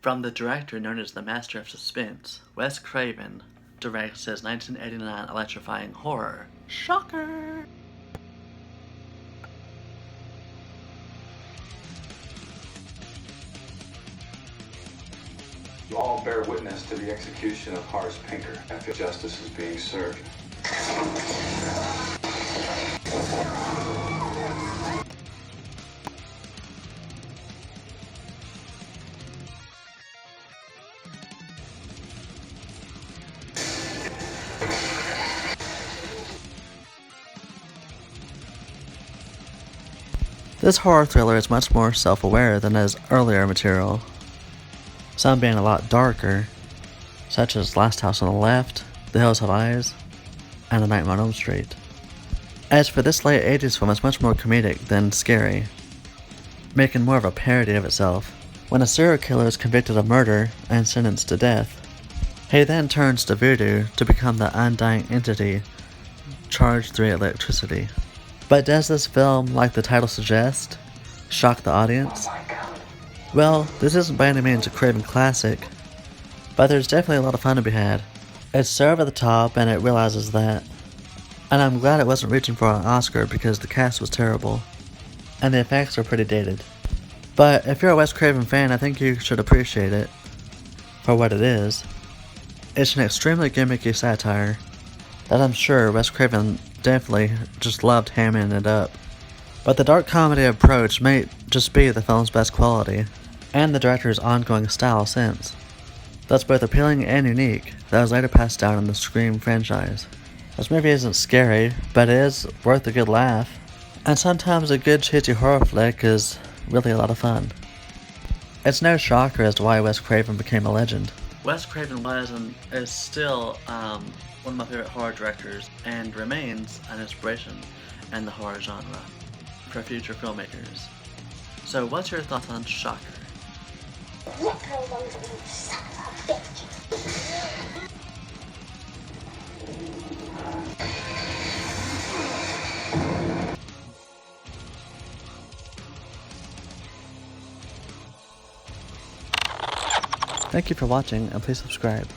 From the director known as the Master of Suspense, Wes Craven directs his 1989 electrifying horror, Shocker! You all bear witness to the execution of Horace Pinker after justice is being served. This horror thriller is much more self-aware than his earlier material, some being a lot darker, such as Last House on the Left, The Hills Have Eyes, and A Nightmare on Elm Street. As for this late 80s film, it's much more comedic than scary, making more of a parody of itself. When a serial killer is convicted of murder and sentenced to death, he then turns to voodoo to become the undying entity charged through electricity. But does this film, like the title suggests, shock the audience? Well, this isn't by any means a Craven classic, but there's definitely a lot of fun to be had. It's so over the top and it realizes that, and I'm glad it wasn't reaching for an Oscar because the cast was terrible, and the effects are pretty dated. But if you're a Wes Craven fan, I think you should appreciate it for what it is. It's an extremely gimmicky satire that I'm sure Wes Craven definitely just loved hamming it up. But the dark comedy approach may just be the film's best quality, and the director's ongoing style since. That's both appealing and unique, that was later passed down in the Scream franchise. This movie isn't scary, but it is worth a good laugh, and sometimes a good cheesy horror flick is really a lot of fun. It's no shocker as to why Wes Craven became a legend. Wes Craven was and is still one of my favorite horror directors and remains an inspiration in the horror genre for future filmmakers. So what's your thoughts on Shocker? Look how long you son of a bitch. Thank you for watching and please subscribe.